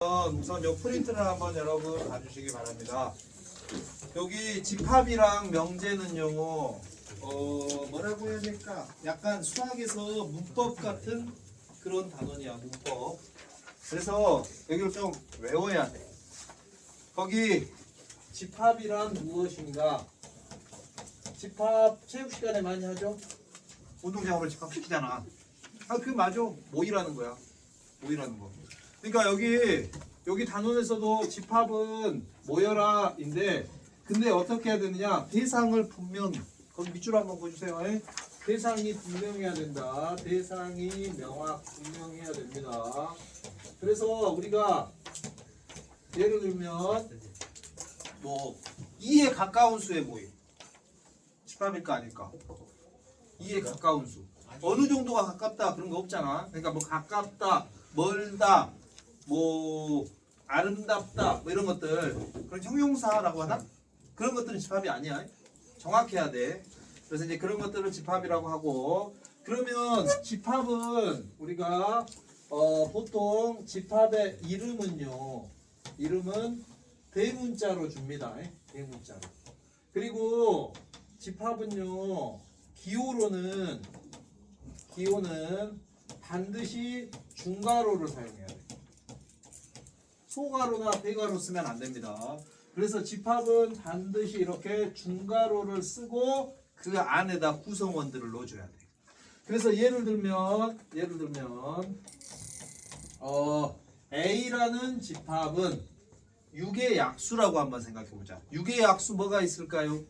우선 요 프린트를 한번 여러분 봐주시기 바랍니다. 여기 집합이랑 명제는요, 뭐라고 해야 될까? 약간 수학에서 문법 같은 그런 단원이야, 문법. 그래서 여기를 좀 외워야 돼. 거기 집합이란 무엇인가? 집합 체육 시간에 많이 하죠? 운동장으로 집합시키잖아. 그 맞아. 모이라는 거야. 모이라는 거. 그러니까 여기 단원에서도 집합은 모여라인데, 근데 어떻게 해야 되느냐? 대상을 분명히, 거기 밑줄 한번 보여주세요. 대상이 분명해야 된다. 대상이 명확 분명해야 됩니다. 그래서 우리가 예를 들면 뭐 2에 가까운 수의 모임, 집합일까 아닐까? 2에 가까운 수. 어느 정도가 가깝다 그런 거 없잖아. 그러니까 뭐 가깝다, 멀다, 뭐 아름답다, 뭐 이런 것들, 그런 형용사라고 하나? 그런 것들은 집합이 아니야. 정확해야 돼. 그래서 이제 그런 것들을 집합이라고 하고, 그러면 집합은 우리가 보통 집합의 이름은 대문자로 줍니다. 대문자로. 그리고 집합은요, 기호는 반드시 중괄호를 사용해야 돼. 소괄호나 대괄호 쓰면 안 됩니다. 그래서 집합은 반드시 이렇게 중괄호를 쓰고 그 안에다 구성원들을 넣어줘야 돼. 그래서 예를 들면 A라는 집합은 6의 약수라고 한번 생각해 보자. 6의 약수 뭐가 있을까요?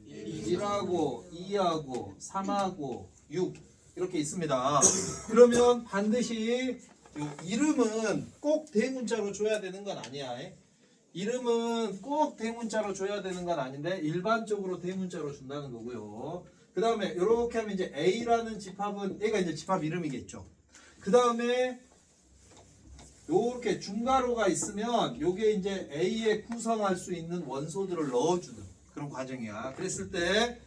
1하고 2하고 3하고 6 이렇게 있습니다. 그러면 반드시 이름은 꼭 대문자로 줘야 되는 건 아니야. 이름은 꼭 대문자로 줘야 되는 건 아닌데 일반적으로 대문자로 준다는 거고요. 그 다음에 이렇게 하면 이제 A라는 집합은 얘가 이제 집합 이름이겠죠. 그 다음에 요렇게 중괄호가 있으면 요게 이제 A에 구성할 수 있는 원소들을 넣어주는 그런 과정이야. 그랬을 때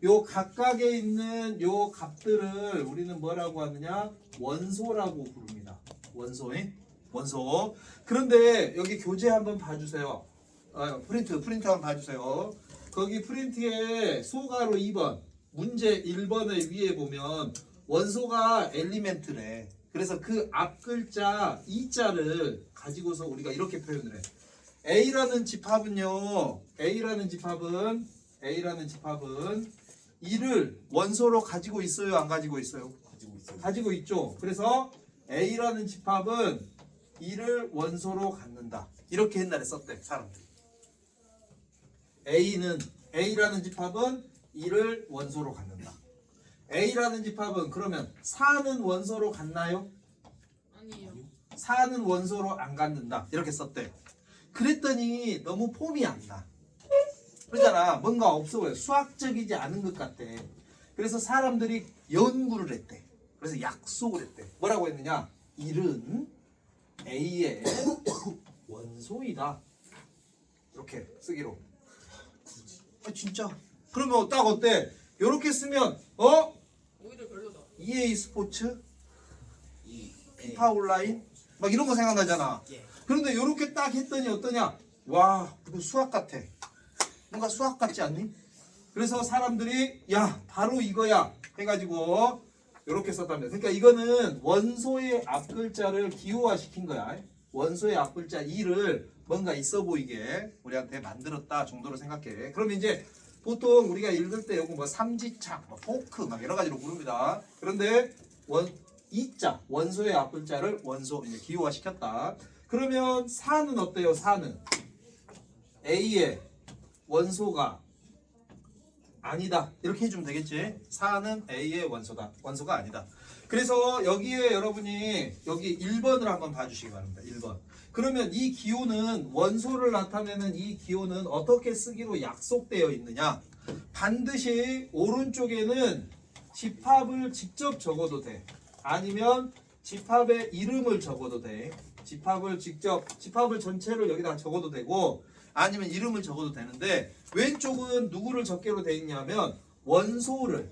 요 각각에 있는 요 값들을 우리는 뭐라고 하느냐? 원소라고 부릅니다. 원소. 그런데 여기 교재 한번 봐주세요. 프린트 한번 봐주세요. 거기 프린트에 소괄호 2번, 문제 1번의 위에 보면 원소가 엘리멘트래. 그래서 그 앞 글자 이자를 가지고서 우리가 이렇게 표현을 해. A라는 집합은 2를 원소로 가지고 있어요, 안 가지고 있어요? 가지고 있죠. 그래서 A라는 집합은 2를 원소로 갖는다. 이렇게 옛날에 썼대, 사람들이. A라는 집합은 2를 원소로 갖는다. A라는 집합은 그러면 4는 원소로 갖나요? 아니에요. 4는 원소로 안 갖는다. 이렇게 썼대. 그랬더니 너무 폼이 안 나. 그러잖아. 뭔가 없어 보여. 수학적이지 않은 것 같아. 그래서 사람들이 연구를 했대. 그래서 약속을 했대. 뭐라고 했느냐? 1은 A의 원소이다. 이렇게 쓰기로. 진짜. 그러면 딱 어때? 이렇게 쓰면 오히려 별로다. EA 스포츠, 피파 온라인 막 이런 거 생각나잖아. 그런데 이렇게 딱 했더니 어떠냐? 와, 이거 수학 같아. 뭔가 수학 같지 않니? 그래서 사람들이 야, 바로 이거야 해가지고 이렇게 썼답니다. 그러니까 이거는 원소의 앞 글자를 기호화시킨 거야. 원소의 앞 글자 2를 뭔가 있어 보이게 우리한테 만들었다 정도로 생각해. 그럼 이제 보통 우리가 읽을 때 요거 뭐 삼지착, 뭐 포크 막 여러 가지로 부릅니다. 그런데 이자 원소의 앞 글자를 원소 이제 기호화 시켰다. 그러면 4는 어때요? 4는 A의 원소가 아니다. 이렇게 해주면 되겠지. 4는 A의 원소가 아니다. 그래서 여기에 여러분이 여기 1번을 한번 봐주시기 바랍니다. 1번. 그러면 이 기호는 원소를 나타내는 이 기호는 어떻게 쓰기로 약속되어 있느냐? 반드시 오른쪽에는 집합을 직접 적어도 돼. 아니면 집합의 이름을 적어도 돼. 집합을 전체를 여기다 적어도 되고 아니면 이름을 적어도 되는데 왼쪽은 누구를 적게로 돼 있냐면 원소를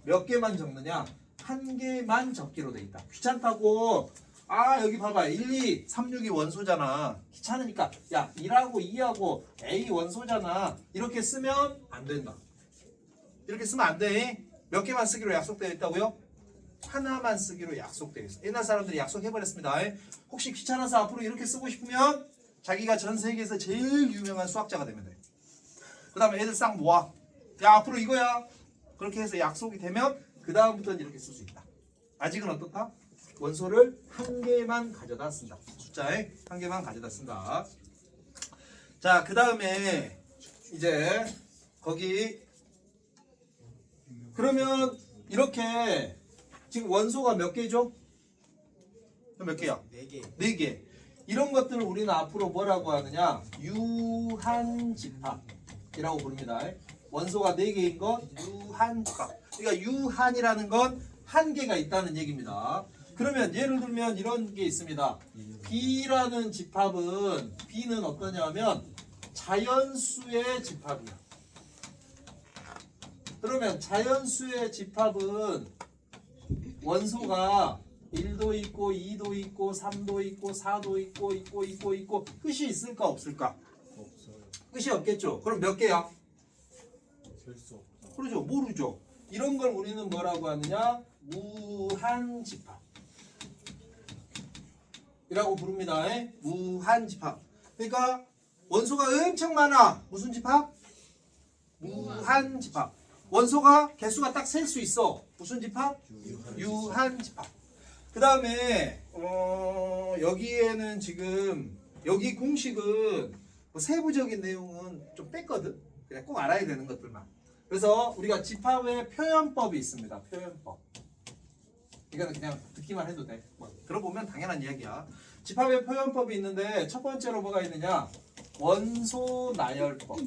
몇 개만 적느냐? 한 개만 적기로 돼 있다. 귀찮다고 아 여기 봐봐 1, 2, 3, 6이 원소잖아. 귀찮으니까 야 1하고 2하고 A 원소잖아. 이렇게 쓰면 안 된다. 이렇게 쓰면 안 돼. 몇 개만 쓰기로 약속되어 있다고요? 하나만 쓰기로 약속되어 있어. 옛날 사람들이 약속해버렸습니다. 혹시 귀찮아서 앞으로 이렇게 쓰고 싶으면 자기가 전 세계에서 제일 유명한 수학자가 되면 돼. 그 다음에 애들 싹 모아. 야 앞으로 이거야. 그렇게 해서 약속이 되면 그 다음부터는 이렇게 쓸 수 있다. 아직은 어떻다? 원소를 한 개만 가져다 쓴다. 숫자에 한 개만 가져다 쓴다. 자, 그 다음에 이제 거기 그러면 이렇게 지금 원소가 몇 개죠? 몇 개야? 4개. 4개. 이런 것들을 우리는 앞으로 뭐라고 하느냐? 유한집합이라고 부릅니다. 원소가 4개인 것 유한집합. 그러니까 유한이라는 건 한 개가 있다는 얘기입니다. 그러면 예를 들면 이런 게 있습니다. B라는 집합은 B는 어떠냐면 자연수의 집합이야. 그러면 자연수의 집합은 원소가 1도 있고 2도 있고 3도 있고 4도 있고 끝이 있을까 없을까? 없어요. 끝이 없겠죠. 그럼 몇 개야? 셀 수 없다. 그러죠. 모르죠. 이런 걸 우리는 뭐라고 하느냐? 무한집합 이라고 부릅니다. 무한집합. 그러니까 원소가 엄청 많아. 무슨 집합? 무한집합. 원소가 개수가 딱 셀 수 있어. 무슨 집합? 유한집합. 그 다음에 여기에는 지금 여기 공식은 뭐 세부적인 내용은 좀 뺐거든. 그냥 꼭 알아야 되는 것들만. 그래서 우리가 집합의 표현법이 있습니다. 표현법. 이거는 그냥 듣기만 해도 돼. 뭐 들어보면 당연한 이야기야. 집합의 표현법이 있는데 첫 번째로 뭐가 있느냐? 원소 나열법.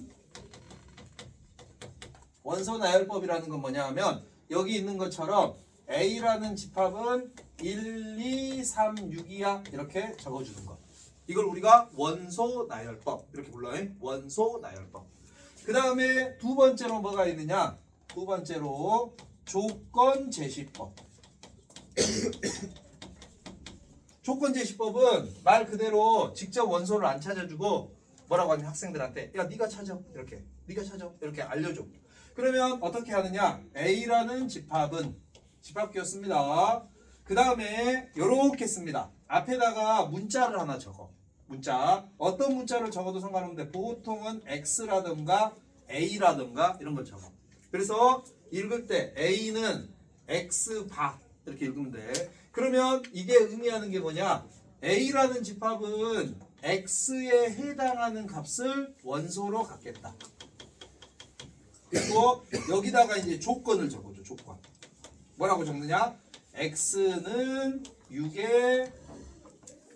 원소 나열법이라는 건 뭐냐 하면 여기 있는 것처럼 A라는 집합은 1, 2, 3, 6이야. 이렇게 적어주는 것. 이걸 우리가 원소 나열법 이렇게 불러요. 원소 나열법. 그 다음에 두 번째로 뭐가 있느냐? 두 번째로 조건 제시법. 조건 제시법은 말 그대로 직접 원소를 안 찾아주고 뭐라고 하냐 학생들한테 야 네가 찾아 이렇게 네가 찾아 이렇게 알려줘. 그러면 어떻게 하느냐? A라는 집합은 집합기였습니다. 그 다음에 요렇게 씁니다. 앞에다가 문자를 하나 적어. 문자 어떤 문자를 적어도 상관없는데 보통은 X라든가 A라든가 이런 걸 적어. 그래서 읽을 때 A는 X바 이렇게 읽으면 돼. 그러면 이게 의미하는 게 뭐냐? A라는 집합은 X에 해당하는 값을 원소로 갖겠다. 그리고 여기다가 이제 조건을 적어줘. 조건. 뭐라고 적느냐? X는 6의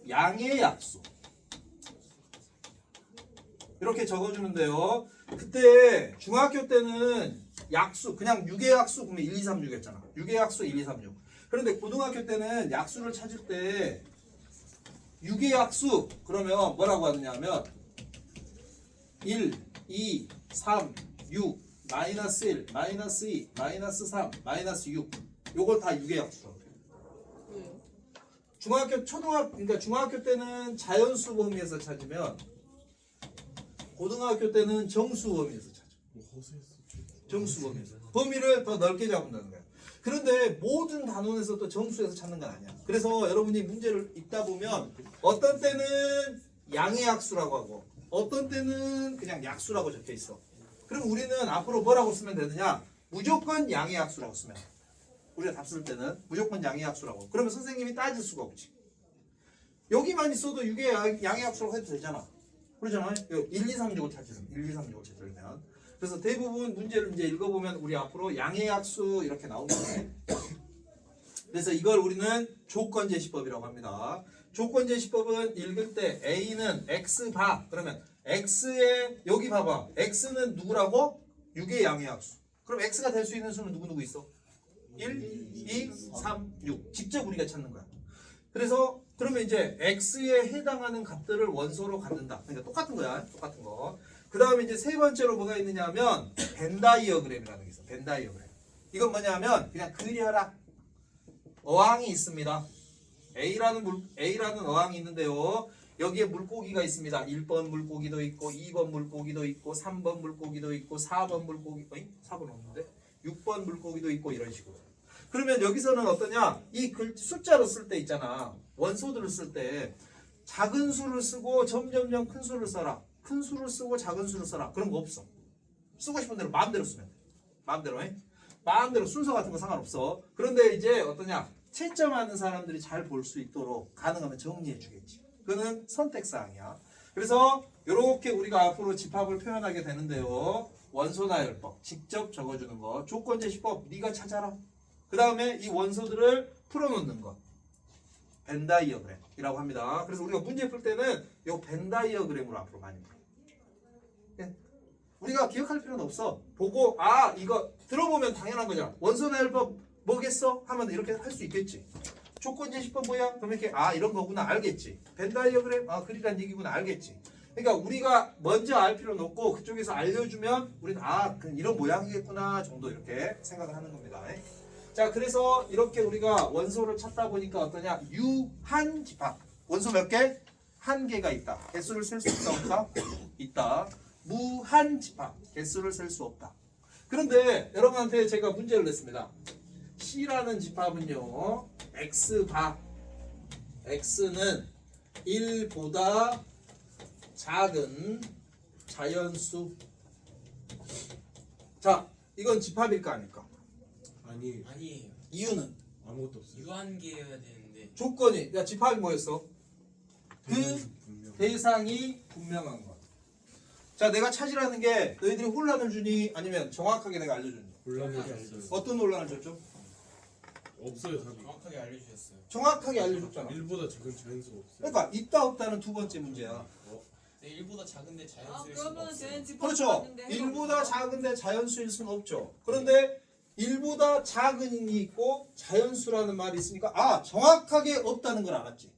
양의 약수. 이렇게 적어주는데요. 그때 중학교 때는 약수 그냥 6의 약수 그러면 1, 2, 3, 6이었잖아. 6의 약수 1, 2, 3, 6. 그런데 고등학교 때는 약수를 찾을 때 6의 약수 그러면 뭐라고 하느냐 하면 1, 2, 3, 6, 마이너스 1, 마이너스 2, 마이너스 3, 마이너스 6 요걸 다 6의 약수라고 해요. 왜요? 그러니까 중학교 때는 자연수 범위에서 찾으면 고등학교 때는 정수 범위에서 찾아. 정수 범위에서. 범위를 더 넓게 잡는다는 거야. 그런데 모든 단원에서 또 정수에서 찾는 건 아니야. 그래서 여러분이 문제를 읽다 보면 어떤 때는 양의 약수라고 하고 어떤 때는 그냥 약수라고 적혀 있어. 그럼 우리는 앞으로 뭐라고 쓰면 되느냐? 무조건 양의 약수라고 쓰면. 우리가 답 쓸 때는 무조건 양의 약수라고. 그러면 선생님이 따질 수가 없지. 여기만 있어도 6의 양의 약수라고 해도 되잖아. 그러잖아요. 1, 2, 3, 6을 찾으면 1, 2, 3, 6을 찾으면 그래서 대부분 문제를 이제 읽어보면 우리 앞으로 양의 약수 이렇게 나옵니다. 그래서 이걸 우리는 조건 제시법이라고 합니다. 조건 제시법은 읽을 때 A는 X바 그러면 X의 여기 봐봐. X는 누구라고? 6의 양의 약수. 그럼 X가 될 수 있는 수는 누구 있어? 1, 2, 3, 6. 직접 우리가 찾는 거야. 그래서 그러면 이제 X에 해당하는 값들을 원소로 갖는다. 그러니까 똑같은 거야. 똑같은 거. 그 다음에 이제 세 번째로 뭐가 있느냐 하면 벤 다이어그램이라는 게 있어. 벤 다이어그램. 이건 뭐냐 하면 그냥 그려라. 어항이 있습니다. A라는 어항이 있는데요. 여기에 물고기가 있습니다. 1번 물고기도 있고 2번 물고기도 있고 3번 물고기도 있고 4번 물고기 4번 없는데 6번 물고기도 있고 이런 식으로. 그러면 여기서는 어떠냐? 이 숫자로 쓸 때 있잖아. 원소들을 쓸 때 작은 수를 쓰고 점점점 큰 수를 써라. 큰 수를 쓰고 작은 수를 써라. 그런 거 없어. 쓰고 싶은 대로 마음대로 쓰면 돼. 마음대로 해. 마음대로 순서 같은 거 상관없어. 그런데 이제 어떠냐? 채점하는 사람들이 잘 볼 수 있도록 가능하면 정리해 주겠지. 그거는 선택사항이야. 그래서 이렇게 우리가 앞으로 집합을 표현하게 되는데요. 원소나열법 직접 적어주는 거. 조건제시법 네가 찾아라. 그 다음에 이 원소들을 풀어놓는 것. 벤다이어그램이라고 합니다. 그래서 우리가 문제 풀 때는 이 벤다이어그램으로 앞으로 많이 풀어. 예. 우리가 기억할 필요는 없어. 보고 이거 들어보면 당연한 거잖아. 원소나열법 뭐겠어? 하면 이렇게 할 수 있겠지. 조건제시법 뭐야? 그럼 이렇게 이런 거구나 알겠지. 벤다이어그램 그리란 얘기구나 알겠지. 그러니까 우리가 먼저 알 필요는 없고 그쪽에서 알려주면 우리는 이런 모양이겠구나 정도 이렇게 생각을 하는 겁니다. 자, 그래서 이렇게 우리가 원소를 찾다 보니까 어떠냐? 유한 집합. 원소 몇 개? 한 개가 있다. 개수를 셀 수 있다 없다? 있다. 무한 집합. 개수를 셀 수 없다. 그런데 여러분한테 제가 문제를 냈습니다. C라는 집합은요. X바. X는 1보다 작은 자연수. 자, 이건 집합일까 아닐까? 아니에요. 이유는? 아무것도 없어요. 유한계여야 되는데 조건이 집합이 뭐였어? 분명. 대상이 분명한 것. 자, 내가 찾으라는 게 너희들이 혼란을 주니 아니면 정확하게 내가 알려주니? 혼란이 없어요. 어떤 혼란을 줬죠? 없어요 답이. 정확하게 알려주셨어요. 정확하게 알려줬잖아. 1보다 작은 자연수가 없어요. 그러니까 있다 없다는 두 번째 문제야. 네, 1보다 작은데 자연수일 수가 그러면 없어요. 쟤는 집합 그렇죠. 맞는데 1보다 작은데 자연수일 수는 없죠. 그런데 1보다 작은이 있고 자연수라는 말이 있으니까 정확하게 없다는 걸 알았지.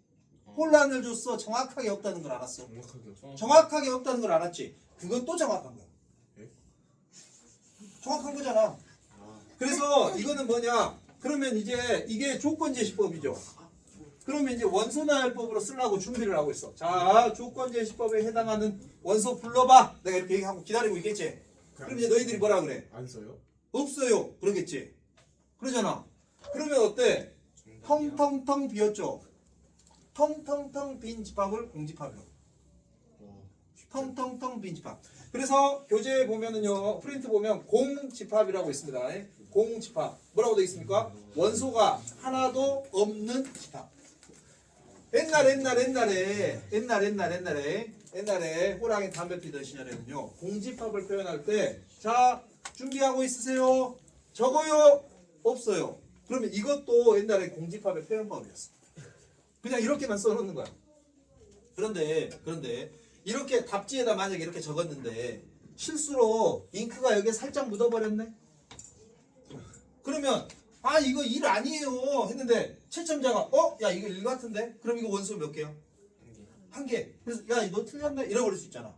혼란을 줬어. 정확하게 없다는 걸 알았어. 정확하게 없어요. 정확하게 없다는 걸 알았지. 그것도 정확한 거야. 예? 정확한 거잖아. 그래서 이거는 뭐냐? 그러면 이제 이게 조건제시법이죠. 그러면 이제 원소나열법으로 쓰려고 준비를 하고 있어. 자, 조건제시법에 해당하는 원소 불러봐. 내가 이렇게 얘기하고 기다리고 있겠지. 그럼 이제 너희들이 뭐라 그래? 안 써요? 없어요. 그러겠지. 그러잖아. 그러면 어때? 텅텅텅 비었죠. 텅텅텅 빈 집합을 공집합이라고. 텅텅텅 빈 집합. 그래서 교재에 보면은요, 프린트 보면 공집합이라고 있습니다. 공집합. 뭐라고 되어 있습니까? 원소가 하나도 없는 집합. 옛날에 호랑이 담배 피던 시절에는요, 공집합을 표현할 때, 자, 준비하고 있으세요. 적어요. 없어요. 그러면 이것도 옛날에 공집합의 표현법이었어. 그냥 이렇게만 써놓는 거야. 그런데 이렇게 답지에다 만약에 이렇게 적었는데 실수로 잉크가 여기에 살짝 묻어버렸네. 그러면 이거 1 아니에요 했는데 채점자가 야 이거 1 같은데? 그럼 이거 원소 몇 개야? 한 개. 그래서 야 너 틀렸네 이래버릴 수 있잖아.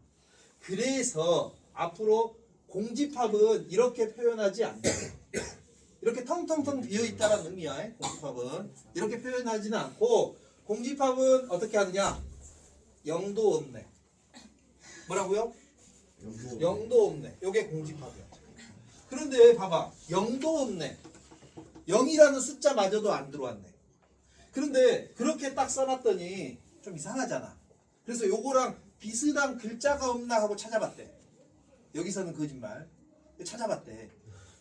그래서 앞으로 공집합은 이렇게 표현하지 않는다. 이렇게 텅텅텅 비어있다는 의미야. 공집합은 이렇게 표현하지는 않고 공집합은 어떻게 하느냐? 0도 없네. 뭐라고요? 0도 없네. 요게 공집합이야. 그런데 봐봐. 0도 없네. 0이라는 숫자마저도 안 들어왔네. 그런데 그렇게 딱 써놨더니 좀 이상하잖아. 그래서 요거랑 비슷한 글자가 없나 하고 찾아봤대. 여기서는 거짓말. 찾아봤대.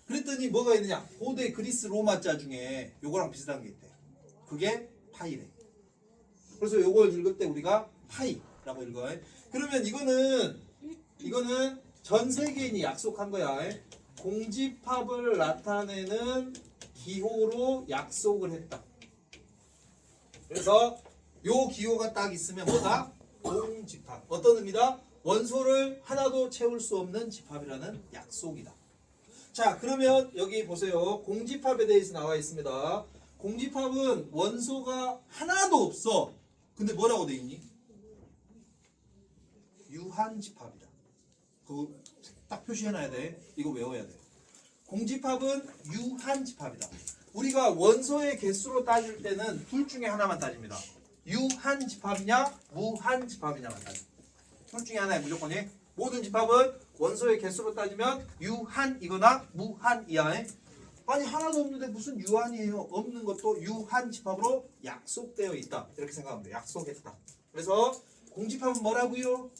그랬더니 뭐가 있느냐? 고대 그리스 로마자 중에 요거랑 비슷한 게 있대. 그게 파이래. 그래서 요걸 읽을 때 우리가 파이라고 읽어. 그러면 이거는 전 세계인이 약속한 거야. 공집합을 나타내는 기호로 약속을 했다. 그래서 요 기호가 딱 있으면 뭐다? 공집합. 어떤 의미다? 원소를 하나도 채울 수 없는 집합이라는 약속이다. 자, 그러면 여기 보세요. 공집합에 대해서 나와 있습니다. 공집합은 원소가 하나도 없어. 근데 뭐라고 돼 있니? 유한집합이다. 그거 딱 표시해놔야 돼. 이거 외워야 돼. 공집합은 유한집합이다. 우리가 원소의 개수로 따질 때는 둘 중에 하나만 따집니다. 유한집합이냐 무한집합이냐만 따져. 둘 중에 하나에 무조건이. 모든 집합은 원소의 개수로 따지면 유한이거나 무한이야. 아니 하나도 없는데 무슨 유한이에요? 없는 것도 유한집합으로 약속되어 있다. 이렇게 생각하면 돼. 약속했다. 그래서 공집합은 뭐라고요?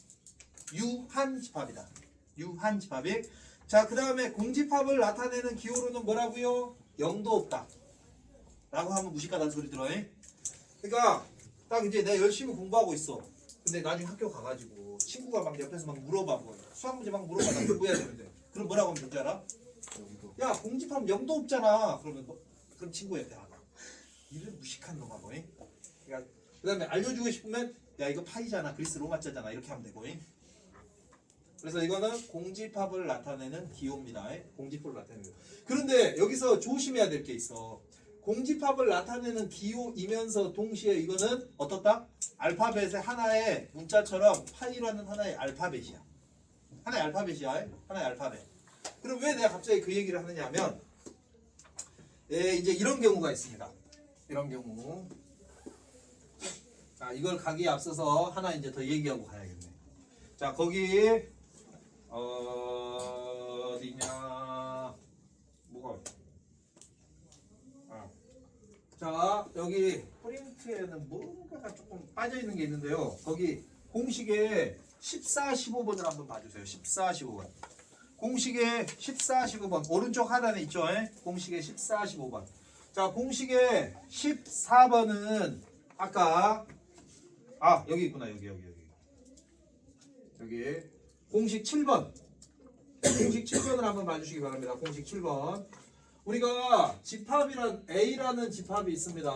유한집합이다. 유한집합이. 자, 그 다음에 공집합을 나타내는 기호로는 뭐라고요? 0도 없다 라고 하면 무식하다는 소리 들어. 그러니까 딱 이제 내가 열심히 공부하고 있어. 근데 나중에 학교 가가지고 친구가 막 옆에서 막 물어봐. 뭐 수학 문제 막 물어봐. 나 공부해야 되는데. 그럼 뭐라고 하면 되지 알아? 야, 공집합은 0도 없잖아. 그러면 뭐? 그럼 친구 옆에 와봐. 이를 무식한 놈아. 그러니까 그 다음에 알려주고 싶으면 야, 이거 파이잖아. 그리스 로마자잖아. 이렇게 하면 되고. 그래서 이거는 공집합을 나타내는 기호입니다. 공집합을 나타내는 기호. 그런데 여기서 조심해야 될 게 있어. 공집합을 나타내는 기호이면서 동시에 이거는 어떻다? 알파벳의 하나의 문자처럼 파이라는 하나의 알파벳이야. 하나의 알파벳이야. 하나의 알파벳. 그럼 왜 내가 갑자기 그 얘기를 하느냐 하면 이제 이런 경우가 있습니다. 이런 경우. 자, 이걸 가기에 앞서서 하나 이제 더 얘기하고 가야겠네. 자, 거기 어디냐? 뭐가? 자, 여기 프린트에는 뭔가가 조금 빠져 있는 게 있는데요. 거기 공식에 14, 15번을 한번 봐주세요. 14, 15번. 공식에 14, 15번 오른쪽 하단에 있죠. 공식에 14, 15번. 자, 공식에 14번은 아까 여기 있구나. 여기 공식 7번. 공식 7번을 한번 봐주시기 바랍니다. 공식 7번. 우리가 집합이란 A라는 집합이 있습니다.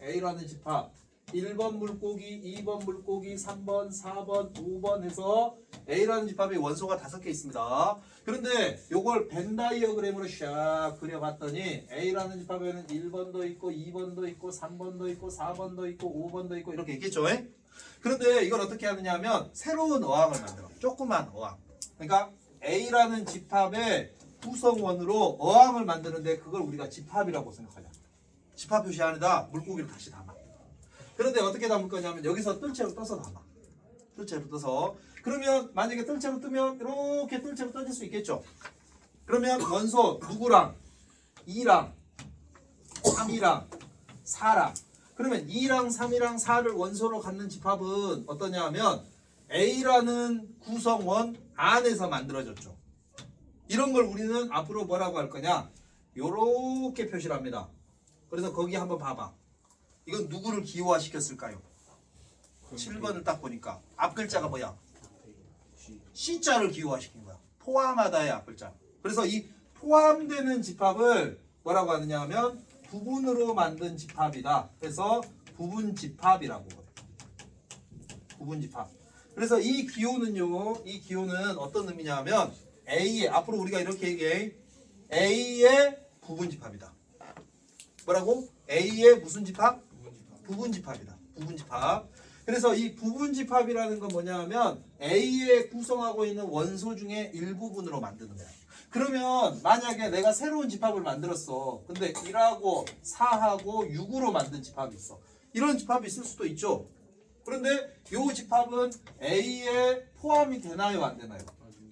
A라는 집합. 1번 물고기, 2번 물고기, 3번, 4번, 5번 해서 A라는 집합이 원소가 5개 있습니다. 그런데 요걸 벤 다이어그램으로 샥 그려봤더니 A라는 집합에는 1번도 있고 2번도 있고 3번도 있고 4번도 있고 5번도 있고 이렇게 있겠죠. 그런데 이걸 어떻게 하느냐 하면 새로운 어항을 만들어. 조그만 어항. 그러니까 A라는 집합의 구성원으로 어항을 만드는데 그걸 우리가 집합이라고 생각하자. 집합 표시 안에다 물고기를 다시 담아. 그런데 어떻게 담을 거냐면 여기서 뜰채로 떠서 담아. 뜰채로 떠서. 그러면 만약에 뜰채로 뜨면 이렇게 뜰채로 떠질 수 있겠죠. 그러면 원소 누구랑 2랑 3이랑 4랑. 그러면 2랑 3이랑 4를 원소로 갖는 집합은 어떠냐 하면 A라는 구성원 안에서 만들어졌죠. 이런 걸 우리는 앞으로 뭐라고 할 거냐? 요렇게 표시를 합니다. 그래서 거기 한번 봐봐. 이건 누구를 기호화시켰을까요? 7번을 딱 보니까 앞 글자가 뭐야? C자를 기호화시킨 거야. 포함하다의 앞 글자. 그래서 이 포함되는 집합을 뭐라고 하느냐 하면 부분으로 만든 집합이다. 그래서 부분집합이라고 해요. 부분집합. 그래서 이 기호는요. 이 기호는 어떤 의미냐 하면 A의 앞으로 우리가 이렇게 얘기해. A의 부분집합이다. 뭐라고? A의 무슨 집합? 부분집합이다. 부분집합. 그래서 이 부분집합이라는 건 뭐냐 하면 A의 구성하고 있는 원소 중에 일부분으로 만드는 거야. 그러면 만약에 내가 새로운 집합을 만들었어. 근데 1하고 4하고 6으로 만든 집합이 있어. 이런 집합이 있을 수도 있죠. 그런데 이 집합은 A에 포함이 되나요? 안 되나요?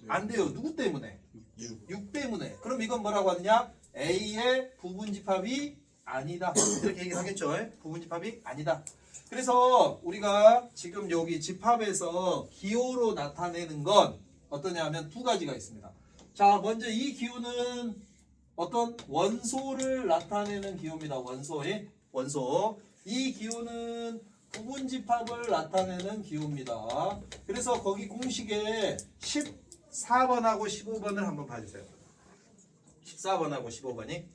안 돼요. 누구 때문에? 6 때문에. 그럼 이건 뭐라고 하느냐? A의 부분집합이 아니다. 이렇게 얘기를 하겠죠. 부분집합이 아니다. 그래서 우리가 지금 여기 집합에서 기호로 나타내는 건 어떠냐 하면 두 가지가 있습니다. 자, 먼저 이 기호는 어떤 원소를 나타내는 기호입니다. 원소. 이 기호는 부분집합을 나타내는 기호입니다. 그래서 거기 공식에 14번하고 15번을 한번 봐주세요. 14번하고 15번이.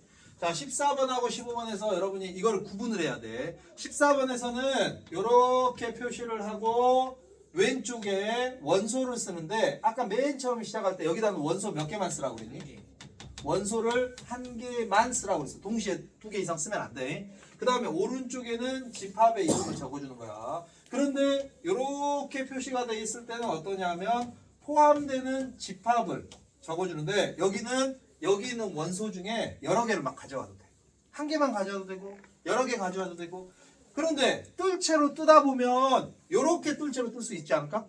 자, 14번하고 15번에서 여러분이 이걸 구분을 해야 돼. 14번에서는 이렇게 표시를 하고 왼쪽에 원소를 쓰는데 아까 맨 처음 시작할 때 여기다는 원소 몇 개만 쓰라고 그랬니? 원소를 한 개만 쓰라고 했어. 동시에 2개 이상 쓰면 안 돼. 그 다음에 오른쪽에는 집합의 이름을 적어주는 거야. 그런데 이렇게 표시가 돼 있을 때는 어떠냐면 포함되는 집합을 적어주는데 여기는 여기 있는 원소 중에 여러 개를 막 가져와도 돼. 한 개만 가져와도 되고 여러 개 가져와도 되고. 그런데 뜰채로 뜨다 보면 요렇게 뜰채로 뜰 수 있지 않을까?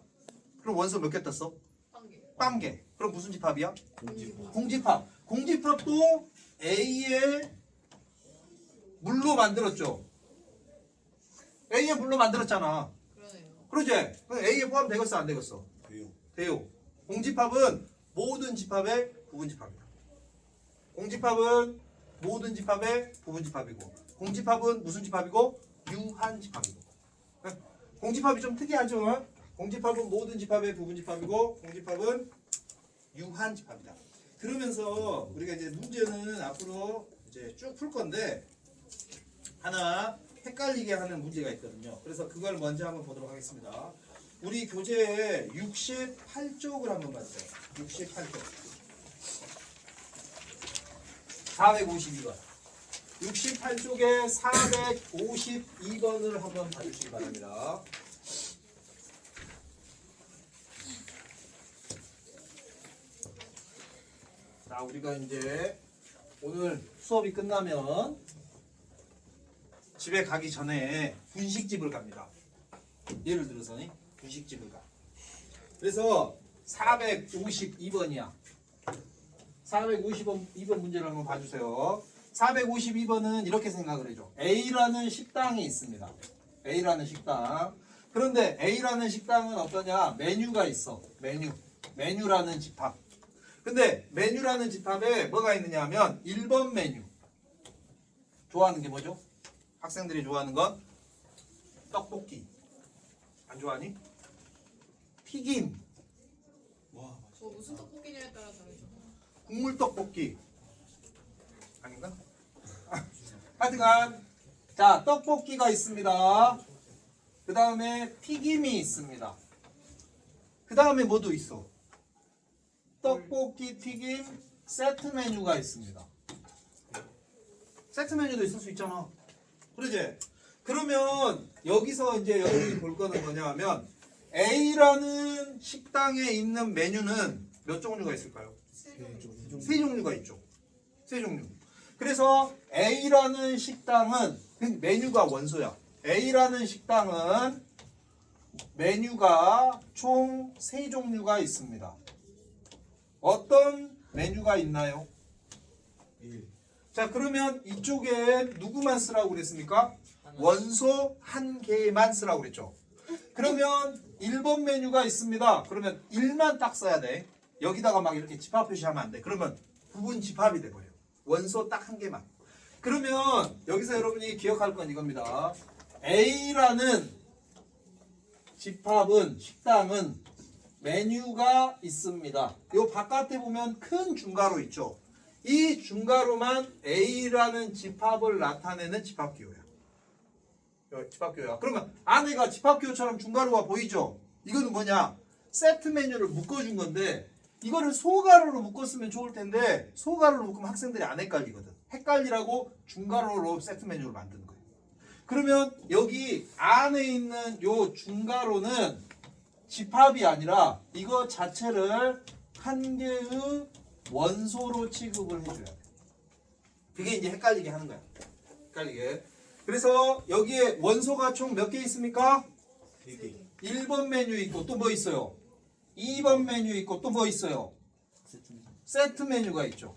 그럼 원소 몇 개 떴어? 한 개. 빵 개. 그럼 무슨 집합이야? 공지파. 공집합. 공집합도 A의 물로 만들었죠. A의 물로 만들었잖아. 그러네요. 그러지? 그럼 A에 포함되겠어 안 되겠어? 돼요. 돼요. 공집합은 모든 집합의 부분집합이다. 공집합은 모든 집합의 부분집합이고, 공집합은 무슨 집합이고? 유한집합이고. 공집합이 좀 특이하죠? 공집합은 모든 집합의 부분집합이고, 공집합은 유한집합이다. 그러면서 우리가 이제 문제는 앞으로 이제 쭉 풀 건데 하나 헷갈리게 하는 문제가 있거든요. 그래서 그걸 먼저 한번 보도록 하겠습니다. 우리 교재 68쪽을 한번 봐주세요. 68쪽. 452번. 68쪽에 452번을 한번 봐주시기 바랍니다. 자, 우리가 이제 오늘 수업이 끝나면 집에 가기 전에 분식집을 갑니다. 예를 들어서 분식집을 가. 그래서 452번이야. 452번 문제를 한번 봐주세요. 452번은 이렇게 생각을 해줘. A라는 식당이 있습니다. A라는 식당. 그런데 A라는 식당은 어떠냐? 메뉴가 있어. 메뉴라는 집합. 근데 메뉴라는 집합에 뭐가 있느냐 하면 1번 메뉴. 좋아하는 게 뭐죠? 학생들이 좋아하는 건 떡볶이. 안 좋아하니? 튀김. 와, 뭐 무슨 떡볶이냐에 따라 다르죠. 국물 떡볶이. 아닌가? 하여튼간 자, 떡볶이가 있습니다. 그 다음에 튀김이 있습니다. 그 다음에 뭐도 있어? 떡볶이, 튀김, 세트 메뉴가 있습니다. 세트 메뉴도 있을 수 있잖아. 그러지? 그러면 여기서 이제 여러분이 볼 거는 뭐냐 하면 A라는 식당에 있는 메뉴는 몇 종류가 있을까요? 세 종류가 있죠. 세 종류. 그래서 A라는 식당은 메뉴가 원소야. A라는 식당은 메뉴가 총 세 종류가 있습니다. 어떤 메뉴가 있나요? 1. 자, 그러면 이쪽에 누구만 쓰라고 그랬습니까? 원소 한 개만 쓰라고 그랬죠. 그러면 1번 메뉴가 있습니다. 그러면 1만 딱 써야 돼. 여기다가 막 이렇게 집합 표시하면 안 돼. 그러면 부분 집합이 돼버려. 원소 딱 한 개만. 그러면 여기서 여러분이 기억할 건 이겁니다. A라는 집합은, 식당은 메뉴가 있습니다. 요 바깥에 보면 큰 중괄호 있죠. 이 중괄호만 A라는 집합을 나타내는 집합기호야. 집합기호야. 그러면 안에가 집합기호처럼 중괄호가 보이죠? 이거는 뭐냐? 세트 메뉴를 묶어준 건데 이거를 소괄호로 묶었으면 좋을 텐데 소괄호로 묶으면 학생들이 안 헷갈리거든. 헷갈리라고 중괄호로 세트 메뉴를 만드는 거예요. 그러면 여기 안에 있는 요 중괄호는 집합이 아니라 이거 자체를 한 개의 원소로 취급을 해줘야 돼. 그게 이제 헷갈리게 하는 거야. 헷갈리게. 그래서 여기에 원소가 총 몇 개 있습니까? 3개. 1번 메뉴 있고 또 뭐 있어요? 2번 메뉴 있고 또 뭐 있어요? 세트 메뉴가 있죠.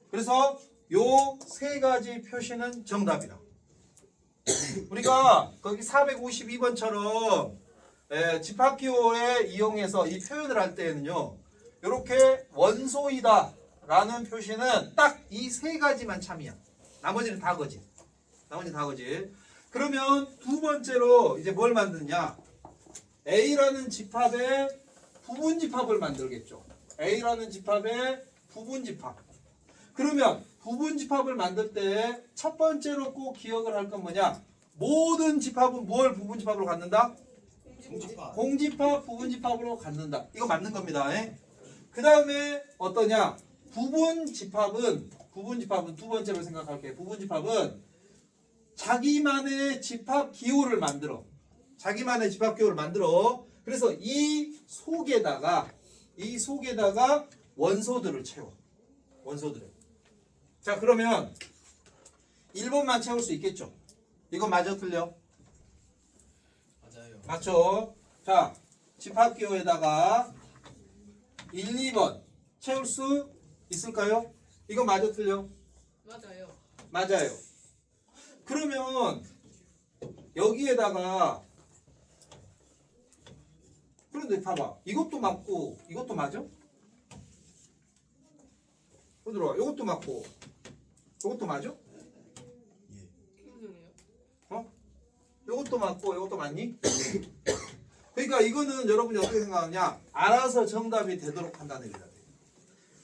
그래서 요 세 가지 표시는 정답이다. 우리가 거기 452번처럼 집합기호에 이용해서 이 표현을 할 때에는요. 이렇게 원소이다 라는 표시는 딱 이 세 가지만 참이야. 나머지는 다 거짓. 나머지는 다 거짓. 그러면 두 번째로 이제 뭘 만드냐? A라는 집합의 부분집합을 만들겠죠. A라는 집합의 부분집합. 그러면 부분집합을 만들 때 첫 번째로 꼭 기억을 할 건 뭐냐? 모든 집합은 뭘 부분집합으로 갖는다? 공집합, 부분집합으로 갖는다. 이거 맞는 겁니다. 그 다음에 어떠냐? 부분집합은 두 번째로 생각할게요. 부분집합은 자기만의 집합기호를 만들어. 자기만의 집합기호를 만들어. 그래서 이 속에다가 원소들을 채워. 원소들은. 자, 그러면 1번만 채울 수 있겠죠? 이거 맞아 틀려? 맞아요. 맞죠? 자, 집합기호에다가 1, 2번 채울 수 있을까요? 이거 맞아 틀려? 맞아요. 맞아요. 그러면 여기에다가 그런데 봐봐. 이것도 맞고 이것도 맞아? 들어와. 이것도 맞고 이것도 맞아? 예. 무슨 소리예요? 어? 이것도 맞고 이것도 맞니? 그러니까 이거는 여러분이 어떻게 생각하냐? 알아서 정답이 되도록 판단해야 돼.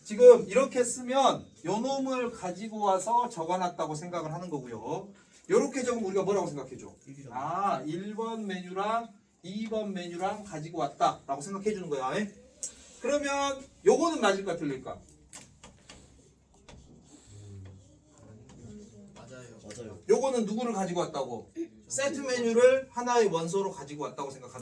지금 이렇게 쓰면 요 놈을 가지고 와서 적어놨다고 생각을 하는 거고요. 요렇게 적으면 우리가 뭐라고 생각해줘? 아, 1번 메뉴랑 2번 메뉴랑 가지고 왔다라고 생각해 주는 거야. 에? 그러면 요거는 맞을까 틀릴까? 맞아요. 맞아요. 요거는 누구를 가지고 왔다고? 세트 메뉴를 하나의 원소로 가지고 왔다고 생각합니다.